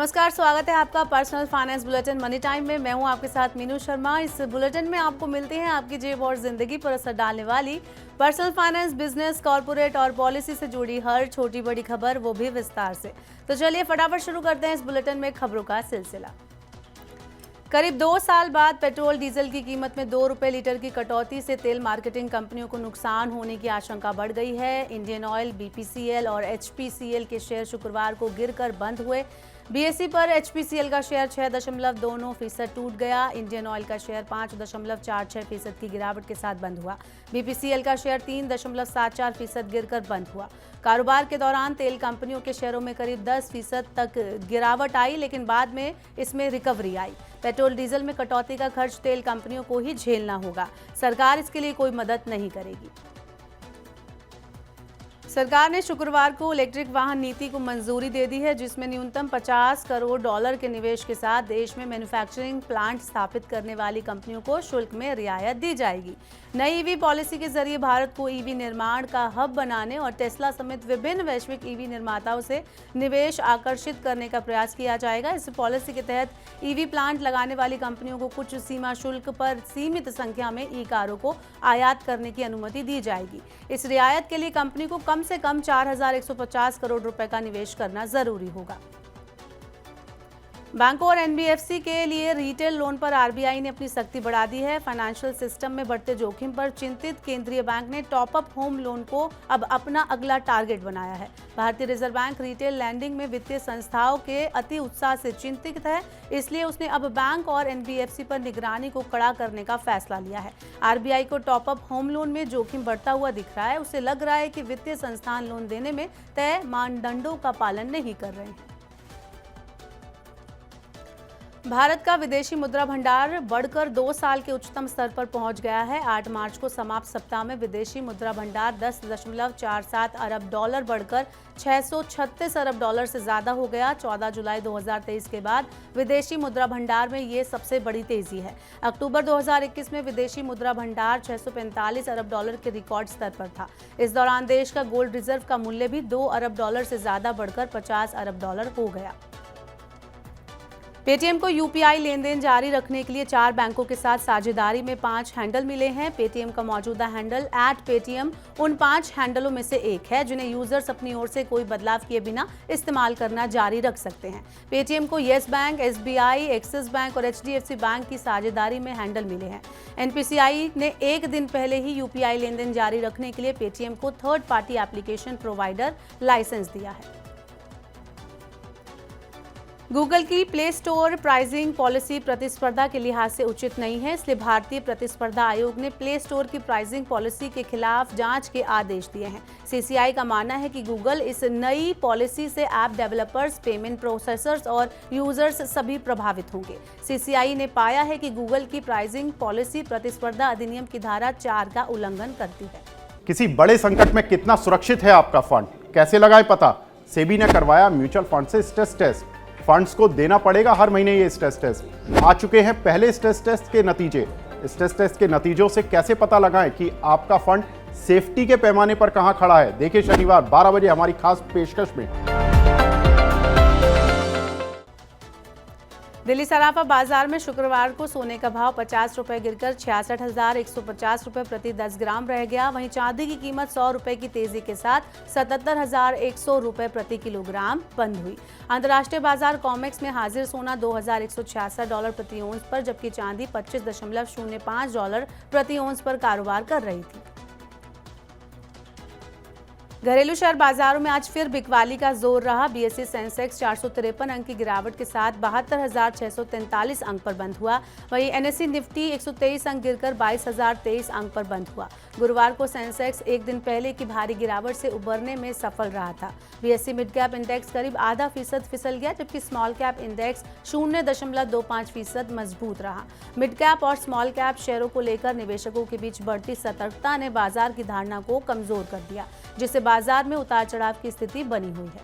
नमस्कार, स्वागत है आपका personal finance bulletin money time में। मैं हूं आपके साथ मीनू शर्मा। इस बुलेटिन में आपको मिलती हैं आपकी जेब और जिंदगी पर असर डालने वाली पर्सनल फाइनेंस, बिजनेस, कॉर्पोरेट और पॉलिसी से जुड़ी हर छोटी बड़ी खबर, वो भी विस्तार से। तो चलिए फटाफट शुरू करते हैं इस बुलेटिन में खबरों का सिलसिला। करीब 2 साल बाद पेट्रोल डीजल की कीमत में 2 रुपये लीटर की कटौती से तेल मार्केटिंग कंपनियों को नुकसान होने की आशंका बढ़ गई है। इंडियन ऑयल, बीपीसीएल और एचपीसीएल के शेयर शुक्रवार को गिरकर बंद हुए। बीएसई पर एचपीसीएल का शेयर 6.29% टूट गया। इंडियन ऑयल का शेयर 5.46% की गिरावट के साथ बंद हुआ। बीपीसीएल का शेयर 3.74% गिरकर बंद हुआ। कारोबार के दौरान तेल कंपनियों के शेयरों में करीब 10% तक गिरावट आई, लेकिन बाद में इसमें रिकवरी आई। पेट्रोल डीजल में कटौती का खर्च तेल कंपनियों को ही झेलना होगा, सरकार इसके लिए कोई मदद नहीं करेगी। सरकार ने शुक्रवार को इलेक्ट्रिक वाहन नीति को मंजूरी दे दी है, जिसमें न्यूनतम $50 करोड़ के निवेश के साथ देश में मैन्युफैक्चरिंग प्लांट स्थापित करने वाली कंपनियों को शुल्क में रियायत दी जाएगी। नई ईवी पॉलिसी के जरिए भारत को ईवी निर्माण का हब बनाने और टेस्ला समेत विभिन्न वैश्विक ईवी निर्माताओं से निवेश आकर्षित करने का प्रयास किया जाएगा। इस पॉलिसी के तहत ईवी प्लांट लगाने वाली कंपनियों को कुछ सीमा शुल्क पर सीमित संख्या में ई कारों को आयात करने की अनुमति दी जाएगी। इस रियायत के लिए कंपनी को कम से कम 4,150 करोड़ रुपए का निवेश करना जरूरी होगा। बैंकों और एनबीएफसी के लिए रिटेल लोन पर आरबीआई ने अपनी सख्ती बढ़ा दी है। फाइनेंशियल सिस्टम में बढ़ते जोखिम पर चिंतित केंद्रीय बैंक ने टॉप अप होम लोन को अब अपना अगला टारगेट बनाया है। भारतीय रिजर्व बैंक रिटेल लैंडिंग में वित्तीय संस्थाओं के अति उत्साह से चिंतित है, इसलिए उसने अब बैंक और एनबीएफसी पर निगरानी को कड़ा करने का फैसला लिया है। आरबीआई को टॉप अप होम लोन में जोखिम बढ़ता हुआ दिख रहा है। उसे लग रहा है कि वित्तीय संस्थान लोन देने में तय मानदंडों का पालन नहीं कर रहे हैं। भारत का विदेशी मुद्रा भंडार बढ़कर 2 साल के उच्चतम स्तर पर पहुंच गया है। 8 मार्च को समाप्त सप्ताह में विदेशी मुद्रा भंडार $10.47 अरब बढ़कर $636 अरब से ज्यादा हो गया। 14 जुलाई 2023 के बाद विदेशी मुद्रा भंडार में ये सबसे बड़ी तेजी है। अक्टूबर 2021 में विदेशी मुद्रा भंडार $645 अरब के रिकॉर्ड स्तर पर था। इस दौरान देश का गोल्ड रिजर्व का मूल्य भी $2 अरब से ज्यादा बढ़कर $50 अरब हो गया। पेटीएम को यूपीआई लेन देन जारी रखने के लिए 4 बैंकों के साथ साझेदारी में 5 हैंडल मिले हैं। पेटीएम का मौजूदा हैंडल @पेटीएम उन 5 हैंडलों में से एक है जिन्हें यूजर्स अपनी ओर से कोई बदलाव किए बिना इस्तेमाल करना जारी रख सकते हैं। पेटीएम को yes bank, SBI, axis bank और एचडीएफसी बैंक की साझेदारी में हैंडल मिले हैं। एनपीसीआई ने एक दिन पहले ही यूपीआई लेन देन जारी रखने के लिए पेटीएम को third party application provider licence दिया है। गूगल की प्ले स्टोर प्राइसिंग पॉलिसी प्रतिस्पर्धा के लिहाज से उचित नहीं है, इसलिए भारतीय प्रतिस्पर्धा आयोग ने प्ले स्टोर की प्राइसिंग पॉलिसी के खिलाफ जांच के आदेश दिए हैं। सीसीआई का मानना है कि गूगल इस नई पॉलिसी से ऐप डेवलपर्स, पेमेंट प्रोसेसर्स और यूजर्स सभी प्रभावित होंगे। सीसीआई ने पाया है कि गूगल की प्राइसिंग पॉलिसी प्रतिस्पर्धा अधिनियम की धारा 4 का उल्लंघन करती है। किसी बड़े संकट में कितना सुरक्षित है आपका फंड, कैसे लगाए पता? सेबी ने करवाया म्यूचुअल फंड से स्ट्रेस टेस्ट। फंड्स को देना पड़ेगा हर महीने ये स्ट्रेस टेस्ट। आ चुके हैं पहले स्ट्रेस टेस्ट के नतीजे। स्ट्रेस टेस्ट के नतीजों से कैसे पता लगाएं कि आपका फंड सेफ्टी के पैमाने पर कहां खड़ा है? देखिए शनिवार 12 बजे हमारी खास पेशकश में। दिल्ली सराफा बाजार में शुक्रवार को सोने का भाव 50 रुपए गिरकर 66,150 रुपए प्रति 10 ग्राम रह गया। वहीं चांदी की कीमत 100 रुपए की तेजी के साथ 77,100 रुपए प्रति किलोग्राम बंद हुई। अंतर्राष्ट्रीय बाजार कॉमेक्स में हाजिर सोना $2,166 प्रति औंस पर, जबकि चांदी $25.05 प्रति औंस पर कारोबार कर रही थी। घरेलू शेयर बाजारों में आज फिर बिकवाली का जोर रहा। बीएसई सेंसेक्स 453 अंक की गिरावट के साथ 72,643 अंक पर बंद हुआ। वहीं एनएसई निफ्टी 123 अंक गिरकर 22,023 अंक पर बंद हुआ। गुरुवार को सेंसेक्स एक दिन पहले की भारी गिरावट से उबरने में सफल रहा था। बीएसई मिड कैप इंडेक्स करीब ½ फिसल गया, जबकि स्मॉल कैप इंडेक्स 0.25% मजबूत रहा। मिड कैप और स्मॉल कैप शेयरों को लेकर निवेशकों के बीच बढ़ती सतर्कता ने बाजार की धारणा को कमजोर कर दिया, जिससे बाजार में उतार चढ़ाव की स्थिति बनी हुई है।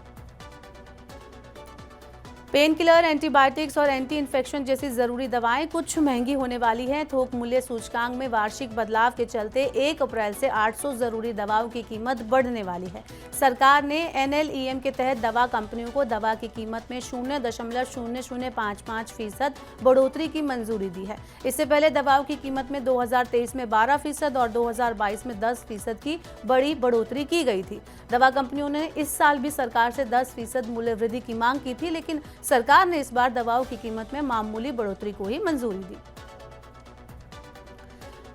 पेन किलर, एंटीबायोटिक्स और एंटी इन्फेक्शन जैसी जरूरी दवाएं कुछ महंगी होने वाली हैं। थोक मूल्य सूचकांक में वार्षिक बदलाव के चलते 1 अप्रैल से 800 जरूरी दवाओं की कीमत बढ़ने वाली है। सरकार ने NLEM के तहत दवा कंपनियों को दवा की कीमत में 0.0055% बढ़ोतरी की मंजूरी दी है। इससे पहले दवाओं की कीमत में 2023 में 12% और 2022 में 10% की बड़ी बढ़ोतरी की गई थी। दवा कंपनियों ने इस साल भी सरकार से 10% मूल्य वृद्धि की मांग की थी, लेकिन सरकार ने इस बार दवाओं की कीमत में मामूली बढ़ोतरी को ही मंजूरी दी।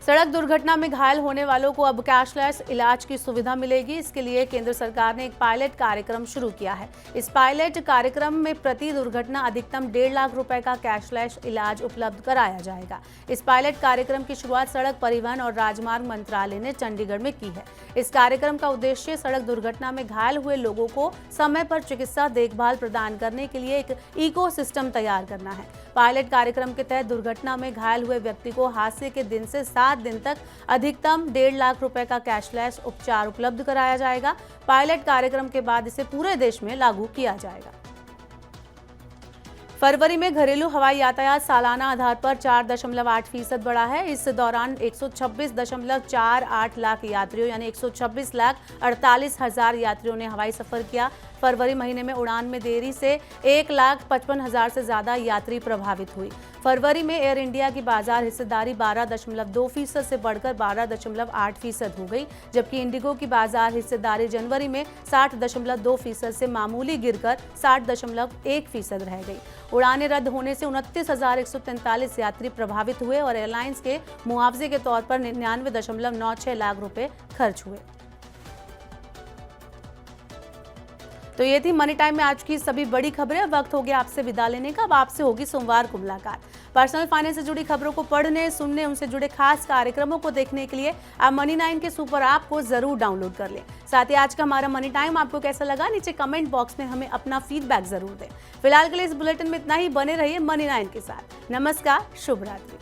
सड़क दुर्घटना में घायल होने वालों को अब कैशलेस इलाज की सुविधा मिलेगी। इसके लिए केंद्र सरकार ने एक पायलट कार्यक्रम शुरू किया है। इस पायलट कार्यक्रम में प्रति दुर्घटना अधिकतम 1.5 लाख रुपए का कैशलेस इलाज उपलब्ध कराया जाएगा। इस पायलट कार्यक्रम की शुरुआत सड़क परिवहन और राजमार्ग मंत्रालय ने चंडीगढ़ में की है। इस कार्यक्रम का उद्देश्य सड़क दुर्घटना में घायल हुए लोगों को समय पर चिकित्सा देखभाल प्रदान करने के लिए एक इकोसिस्टम तैयार करना है। पायलट कार्यक्रम के तहत दुर्घटना में घायल हुए व्यक्ति को हादसे के दिन से 7 दिन तक अधिकतम 1.5 लाख रुपए का कैशलेस उपचार उपलब्ध कराया जाएगा। पायलट कार्यक्रम के बाद इसे पूरे देश में लागू किया जाएगा। फरवरी में घरेलू हवाई यातायात सालाना आधार पर 4.8% बढ़ा है। इस दौरान 126.48 लाख यात्रियों यानी 126,48,000 यात्रियों ने हवाई सफर किया। फरवरी महीने में उड़ान में देरी से 1,55,000 से ज्यादा यात्री प्रभावित हुई। फरवरी में एयर इंडिया की बाजार हिस्सेदारी 12.2% से बढ़कर 12.8% हो गई, जबकि इंडिगो की बाजार हिस्सेदारी जनवरी में 60.2% से मामूली गिरकर 60.1% रह गई। उड़ानें रद्द होने से 29,143 यात्री प्रभावित हुए और एयरलाइंस के मुआवजे के तौर पर 99.96 लाख रुपए खर्च हुए। तो ये थी मनी टाइम में आज की सभी बड़ी खबरें। अब वक्त हो गया आपसे विदा लेने का। अब आपसे होगी सोमवार को मुलाकात। पर्सनल फाइनेंस से जुड़ी खबरों को पढ़ने, सुनने, उनसे जुड़े खास कार्यक्रमों को देखने के लिए आप मनी 9 के सुपर ऐप को जरूर डाउनलोड कर लें। साथ ही आज का हमारा मनी टाइम आपको कैसा लगा, नीचे कमेंट बॉक्स में हमें अपना फीडबैक जरूर दें। फिलहाल के लिए इस बुलेटिन में इतना ही। बने रहिए मनी 9 के साथ। नमस्कार, शुभ रात्रि।